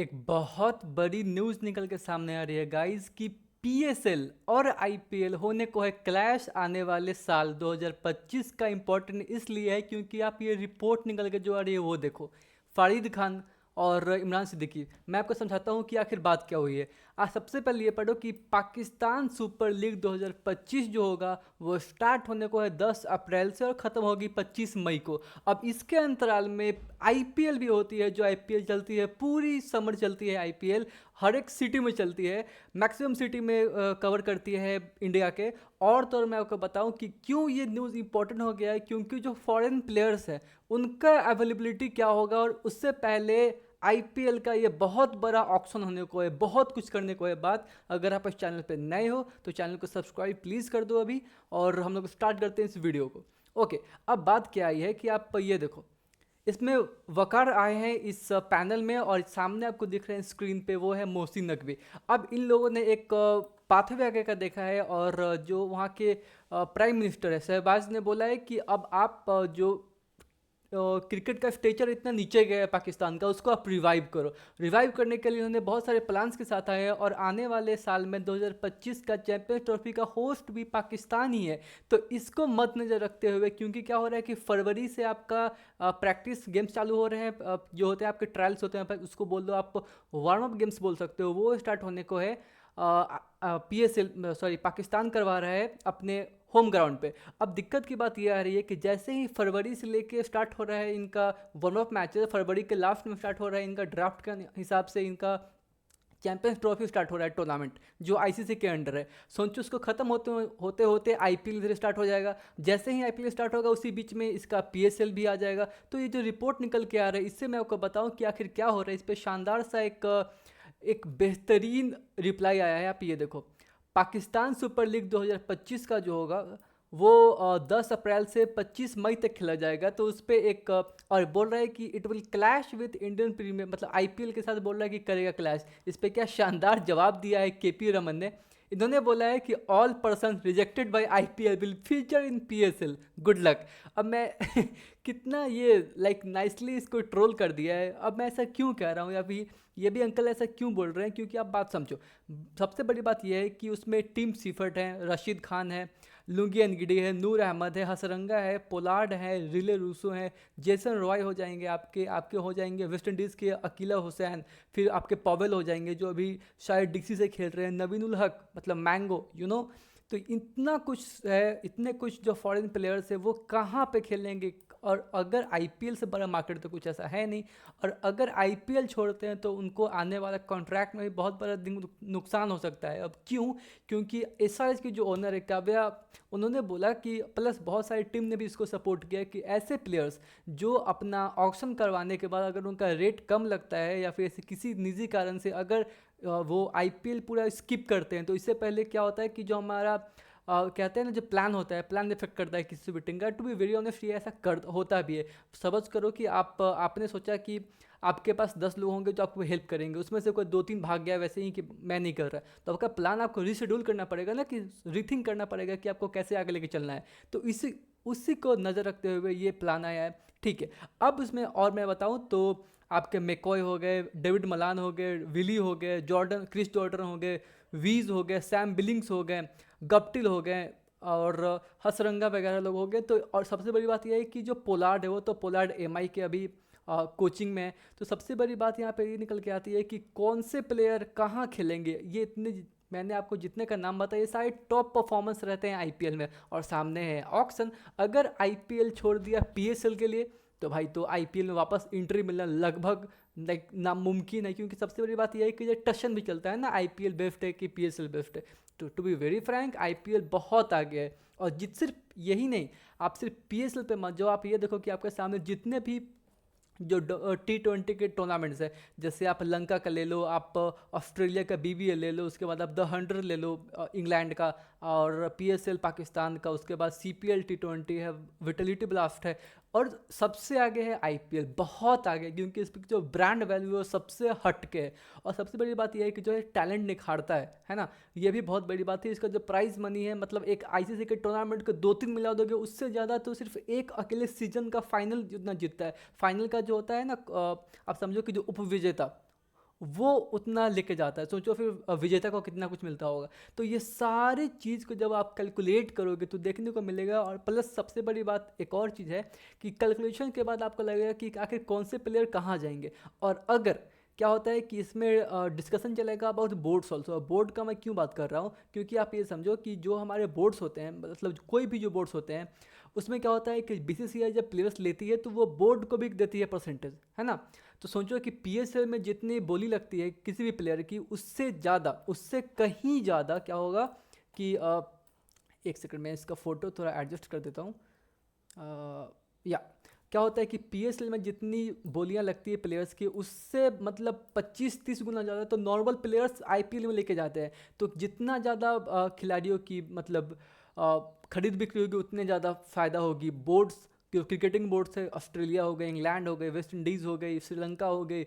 एक बहुत बड़ी न्यूज़ निकल के सामने आ रही है गाइस कि पीएसएल और आईपीएल होने को है क्लैश आने वाले साल 2025 का। इम्पोर्टेंट इसलिए है क्योंकि आप ये रिपोर्ट निकल के जो आ रही है वो देखो। फारिद खान और इमरान सिद्दीकी, मैं आपको समझाता हूँ कि आखिर बात क्या हुई है। आज सबसे पहले ये पढ़ो कि पाकिस्तान सुपर लीग 2025 जो होगा वो स्टार्ट होने को है 10 अप्रैल से और ख़त्म होगी 25 मई को। अब इसके अंतराल में आईपीएल भी होती है, जो आईपीएल चलती है पूरी समर चलती है। आईपीएल हर एक सिटी में चलती है, मैक्सिमम सिटी में कवर करती है इंडिया के। और तो और मैं आपको बताऊं कि क्यों ये न्यूज़ इंपॉर्टेंट हो गया है, क्योंकि जो फॉरेन प्लेयर्स हैं उनका अवेलेबिलिटी क्या होगा। और उससे पहले आईपीएल का ये बहुत बड़ा ऑक्शन होने को है, बहुत कुछ करने को है बात। अगर आप इस चैनल पे नए हो तो चैनल को सब्सक्राइब प्लीज़ कर दो अभी, और हम लोग स्टार्ट करते हैं इस वीडियो को। ओके, अब बात क्या आई है कि आप ये देखो, इसमें वकार आए हैं इस पैनल में, और सामने आपको दिख रहे हैं स्क्रीन पे वो है मोहसिन नकवी। अब इन लोगों ने एक पाथवे आगे का देखा है, और जो वहाँ के प्राइम मिनिस्टर है शहबाज ने बोला है कि अब आप जो क्रिकेट का स्टेचर इतना नीचे गया है पाकिस्तान का, उसको आप रिवाइव करो। रिवाइव करने के लिए उन्होंने बहुत सारे प्लान्स के साथ आए हैं, और आने वाले साल में 2025 का चैंपियंस ट्रॉफी का होस्ट भी पाकिस्तान ही है। तो इसको मद्देनजर रखते हुए, क्योंकि क्या हो रहा है कि फरवरी से आपका प्रैक्टिस गेम्स चालू हो रहे हैं, जो होते हैं आपके ट्रायल्स होते हैं, उसको बोल दो आप वार्म अप गेम्स बोल सकते हो, वो स्टार्ट होने को है। पीएसएल सॉरी पाकिस्तान करवा रहा है अपने होम ग्राउंड पे। अब दिक्कत की बात यह आ रही है कि जैसे ही फरवरी से लेके स्टार्ट हो रहा है इनका वार्म अप मैचेस, फरवरी के लास्ट में स्टार्ट हो रहा है इनका ड्राफ्ट का हिसाब से इनका चैंपियंस ट्रॉफी स्टार्ट हो रहा है टूर्नामेंट, जो आईसीसी के अंडर है। सोचो उसको खत्म होते होते होते आईपीएल फिर स्टार्ट हो जाएगा। जैसे ही आईपीएल स्टार्ट होगा उसी बीच में इसका पीएसएल भी आ जाएगा। तो ये जो रिपोर्ट निकल के आ रहा है, इससे मैं आपको बताऊं कि आखिर क्या हो रहा है। इस पर शानदार सा एक बेहतरीन रिप्लाई आया है, आप ये देखो। पाकिस्तान सुपर लीग 2025 का जो होगा वो 10 अप्रैल से 25 मई तक खेला जाएगा। तो उस पर एक और बोल रहा है कि it will clash with Indian premier, मतलब आईपीएल के साथ बोल रहा है कि करेगा क्लैश। इस पर क्या शानदार जवाब दिया है केपी रमन ने। इन्होंने बोला है कि all person rejected by IPL will feature in PSL, good luck. अब मैं कितना ये नाइसली इसको ट्रोल कर दिया है। अब मैं ऐसा क्यों कह रहा हूँ, या फिर ये भी अंकल ऐसा क्यों बोल रहे हैं, क्योंकि आप बात समझो। सबसे बड़ी बात यह है कि उसमें टीम सीफर्ट है, रशीद खान है, लुंगी एनगिडी है, नूर अहमद है, हसरंगा है, पोलार्ड है, रिले रूसो है, जेसन रॉय हो जाएंगे आपके आपके हो जाएंगे वेस्ट इंडीज़ के अकीला हुसैन, फिर आपके पवेल हो जाएंगे जो अभी शायद डिक्सी से खेल रहे हैं, नवीन उल हक मतलब मैंगो तो इतना कुछ है, इतने कुछ जो फॉरेन प्लेयर्स है वो कहाँ पे खेलेंगे। और अगर आईपीएल से बड़ा मार्केट तो कुछ ऐसा है नहीं। और अगर आईपीएल छोड़ते हैं तो उनको आने वाला कॉन्ट्रैक्ट में भी बहुत बड़ा नुकसान हो सकता है। अब क्यों? क्योंकि एसआरएच की जो ओनर है काव्या, उन्होंने बोला कि प्लस बहुत सारी टीम ने भी इसको सपोर्ट किया कि ऐसे प्लेयर्स जो अपना ऑक्शन करवाने के बाद अगर उनका रेट कम लगता है, या फिर ऐसे किसी निजी कारण से अगर वो आईपीएल पूरा स्किप करते हैं, तो इससे पहले क्या होता है कि जो हमारा कहते हैं ना, जो प्लान होता है, प्लान इफेक्ट करता है किसी भी टीम का। टू बी वेरी ऑनेस्ट ये ऐसा कर होता भी है। समझ करो कि आपने सोचा कि आपके पास 10 लोग होंगे जो आपको हेल्प करेंगे, उसमें से कोई 2-3 भाग गया वैसे ही कि मैं नहीं कर रहा, तो आपका प्लान आपको रीशेड्यूल करना पड़ेगा ना, कि रीथिंक करना पड़ेगा कि आपको कैसे आगे लेके चलना है। तो इसी उसी को नज़र रखते हुए ये प्लान आया है, ठीक है। अब उसमें और मैं बताऊँ तो आपके मैकॉय हो गए, डेविड मलान हो गए, विली हो गए, क्रिस जॉर्डन हो गए, वीज हो गए, सैम बिलिंग्स हो गए, गप्टिल हो गए, और हसरंगा वगैरह लोग हो गए। तो और सबसे बड़ी बात यह है कि जो पोलार्ड है वो तो पोलार्ड एमआई के अभी कोचिंग में है। तो सबसे बड़ी बात यहाँ पे ये निकल के आती है कि कौन से प्लेयर कहाँ खेलेंगे। ये इतने मैंने आपको जितने का नाम बताया, ये सारे टॉप परफॉर्मेंस रहते हैं आईपीएल में। और सामने है ऑक्शन। अगर आईपीएल छोड़ दिया पीएसएल के लिए, तो भाई तो आईपीएल में वापस एंट्री मिलना लगभग नामुमकिन है। क्योंकि सबसे बड़ी बात यह है कि ये टशन भी चलता है ना, आईपीएल बेस्ट है कि पीएसएल बेस्ट है। To be very frank, IPL बहुत आगे है। और सिर्फ यही नहीं, आप सिर्फ पीएसएल पे मत जाओ, आप ये देखो कि आपके सामने जितने भी जो T20 के टूर्नामेंट्स है, जैसे आप लंका का ले लो, आप ऑस्ट्रेलिया का बीबीए ले लो, उसके बाद आप द 100 ले लो इंग्लैंड का, और पीएसएल पाकिस्तान का, उसके बाद सीपीएल T20 है, विटलिटी ब्लास्ट है, और सबसे आगे है आईपीएल, बहुत आगे, क्योंकि इसकी जो ब्रांड वैल्यू है सबसे हटके है। और सबसे बड़ी बात यह है कि जो है टैलेंट निखारता है ना। ये भी बहुत बड़ी बात है। इसका जो प्राइज मनी है, मतलब एक आईसीसी के टूर्नामेंट को 2-3 मिला दोगे, उससे ज़्यादा तो सिर्फ एक अकेले सीजन का फाइनल जितना जीतता है। फाइनल का जो होता है ना, आप समझो कि जो उपविजेता, वो उतना लेके जाता है। सोचो फिर विजेता को कितना कुछ मिलता होगा। तो ये सारी चीज़ को जब आप कैलकुलेट करोगे तो देखने को मिलेगा। और प्लस सबसे बड़ी बात एक और चीज़ है कि कैलकुलेशन के बाद आपको लगेगा कि आखिर कौन से प्लेयर कहाँ जाएंगे। और अगर क्या होता है कि इसमें डिस्कशन चलेगा अबाउट बोर्ड्स ऑल्सो। बोर्ड का मैं क्यों बात कर रहा हूँ, क्योंकि आप ये समझो कि जो हमारे बोर्ड्स होते हैं, मतलब कोई भी जो बोर्ड्स होते हैं, उसमें क्या होता है कि बीसीसीआई जब प्लेयर्स लेती है तो वो बोर्ड को भी देती है परसेंटेज, है ना। तो सोचो कि पीएसएल में जितनी बोली लगती है किसी भी प्लेयर की, उससे ज़्यादा, उससे कहीं ज़्यादा क्या होगा कि एक सेकंड में इसका फ़ोटो थोड़ा एडजस्ट कर देता हूँ। या क्या होता है कि पीएसएल में जितनी बोलियां लगती है प्लेयर्स की, उससे मतलब 25-30 गुना ज़्यादा तो नॉर्मल प्लेयर्स आईपीएल में लेके जाते हैं। तो जितना ज़्यादा खिलाड़ियों की मतलब खरीद बिक्री होगी, उतने ज़्यादा फ़ायदा होगी। बोर्ड्स, क्रिकेटिंग बोर्ड्स है, ऑस्ट्रेलिया हो गए, इंग्लैंड हो गए, वेस्ट इंडीज़ हो गई, श्रीलंका हो गई।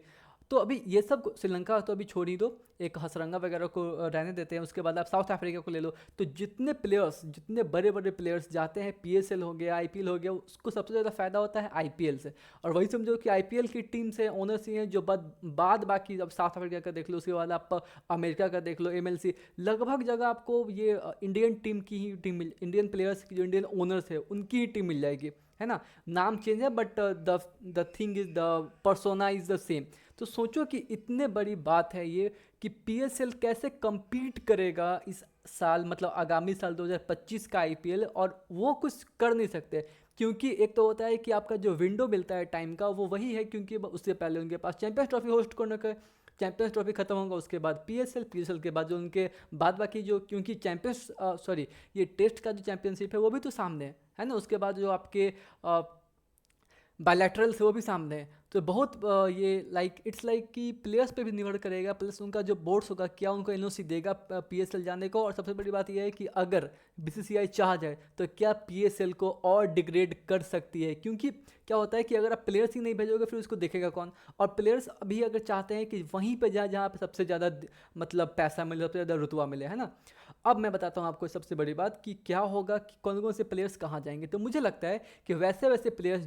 तो अभी ये सब, श्रीलंका तो अभी छोड़ ही दो, एक हसरंगा वगैरह को रहने देते हैं। उसके बाद आप साउथ अफ्रीका को ले लो। तो जितने प्लेयर्स, जितने बड़े बड़े प्लेयर्स जाते हैं, पीएसएल हो गया, आईपीएल हो गया, उसको सबसे ज़्यादा फ़ायदा होता है आईपीएल से। और वही समझो कि आईपीएल की टीम से ओनर्स ही हैं जो बाद बाकी, जब साउथ अफ्रीका का देख लो, उसके बाद आप अमेरिका का देख लो, एमएलसी, लगभग जगह आपको ये इंडियन टीम की ही टीम इंडियन प्लेयर्स की, जो इंडियन ओनर्स है उनकी ही टीम मिल जाएगी, है ना। नाम चेंज है but the thing is, the persona is the same. तो सोचो कि इतने बड़ी बात है ये कि पीएसएल कैसे compete करेगा इस साल, मतलब आगामी साल 2025 का आईपीएल। और वो कुछ कर नहीं सकते, क्योंकि एक तो होता है कि आपका जो विंडो मिलता है टाइम का, वो वही है, क्योंकि उससे पहले उनके पास चैंपियंस ट्रॉफी होस्ट करने का, चैंपियंस ट्रॉफी खत्म होगा उसके बाद पीएसएल के बाद जो उनके बाद बाकी जो, क्योंकि ये टेस्ट का जो चैंपियनशिप है वो भी तो सामने है ना। उसके बाद जो आपके बायलैटरल से वो भी सामने है। तो बहुत ये इट्स लाइक कि प्लेयर्स पे भी निर्भर करेगा, प्लस उनका जो बोर्ड्स होगा क्या उनको एनओसी देगा पीएसएल जाने को। और सबसे बड़ी बात यह है कि अगर बीसीसीआई चाह जाए तो क्या पीएसएल को और डिग्रेड कर सकती है, क्योंकि क्या होता है कि अगर आप प्लेयर्स ही नहीं भेजोगे फिर उसको देखेगा कौन। और प्लेयर्स अभी अगर चाहते हैं कि वहीं पे जाए जहाँ पे सबसे ज़्यादा मतलब पैसा मिले, सबसे ज़्यादा रुतबा मिले, है ना। अब मैं बताता हूँ आपको सबसे बड़ी बात कि क्या होगा, कि कौन कौन से प्लेयर्स कहाँ जाएंगे। तो मुझे लगता है कि वैसे वैसे प्लेयर्स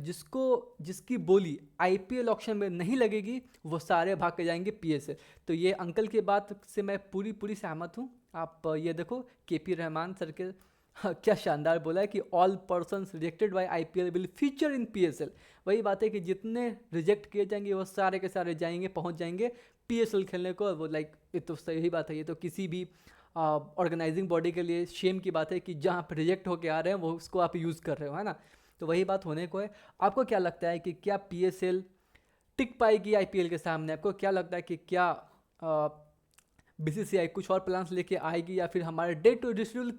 जिसकी बोली आईपीएल ऑक्शन में नहीं लगेगी, वो सारे भाग के जाएंगे पीएसएल। तो ये अंकल की बात से मैं पूरी सहमत हूँ। आप ये देखो, केपी रहमान सर के क्या शानदार बोला है कि all persons rejected by IPL will feature in PSL. वही बात है कि जितने रिजेक्ट किए जाएंगे वो सारे के सारे जाएंगे, पहुंच जाएंगे पीएसएल खेलने को। वो ये तो सही बात है। ये तो किसी भी ऑर्गेनाइजिंग बॉडी के लिए शेम की बात है कि जहाँ आप रिजेक्ट होके आ रहे हैं वो उसको आप यूज़ कर रहे हो, है ना। तो वही बात होने को है। आपको क्या लगता है कि क्या पीएसएल टिक पाएगी आईपीएल के सामने? आपको क्या लगता है कि क्या बीसीसीआई कुछ और प्लान्स लेके आएगी, या फिर हमारे डे टू डे शेड्यूल,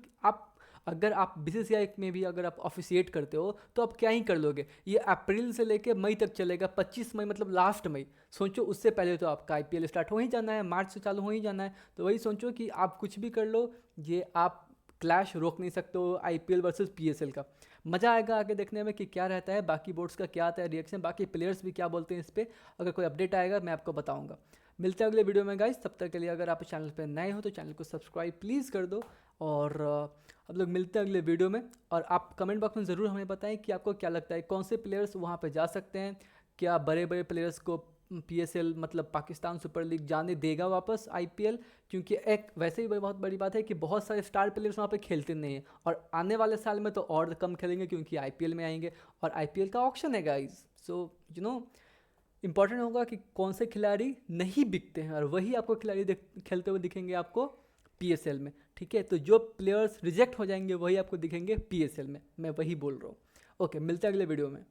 अगर आप बीसीसीआई में भी अगर आप ऑफिशिएट करते हो तो आप क्या ही कर लोगे? ये अप्रैल से लेके मई तक चलेगा, 25 मई मतलब लास्ट मई। सोचो उससे पहले तो आपका आईपीएल स्टार्ट हो ही जाना है, मार्च से चालू हो ही जाना है। तो वही सोचो कि आप कुछ भी कर लो, ये आप क्लैश रोक नहीं सकते हो आईपीएल वर्सेस पीएसएल का। मज़ा आएगा आगे देखने में कि क्या रहता है, बाकी बोर्ड्स का क्या आता है रिएक्शन, बाकी प्लेयर्स भी क्या बोलते हैं इस पर। अगर कोई अपडेट आएगा मैं आपको बताऊंगा। मिलते हैं अगले वीडियो में गाइस, तब तक के लिए अगर आप चैनल पर नए हो तो चैनल को सब्सक्राइब प्लीज़ कर दो। और अब लोग मिलते हैं अगले वीडियो में। और आप कमेंट बॉक्स में ज़रूर हमें बताएं कि आपको क्या लगता है कौन से प्लेयर्स वहाँ पे जा सकते हैं। क्या बड़े बड़े प्लेयर्स को पीएसएल मतलब पाकिस्तान सुपर लीग जाने देगा वापस आईपीएल? क्योंकि एक वैसे ही बहुत बड़ी बात है कि बहुत सारे स्टार प्लेयर्स वहाँ पे खेलते नहीं हैं, और आने वाले साल में तो और कम खेलेंगे क्योंकि आईपीएल में आएंगे और आईपीएल का ऑक्शन है गाइस। सो इंपॉर्टेंट होगा कि कौन से खिलाड़ी नहीं बिकते हैं, और वही आपको खिलाड़ी खेलते हुए दिखेंगे आपको पीएसएल में, ठीक है। तो जो प्लेयर्स रिजेक्ट हो जाएंगे वही आपको दिखेंगे पीएसएल में, मैं वही बोल रहा हूँ। ओके, मिलते हैं अगले वीडियो में।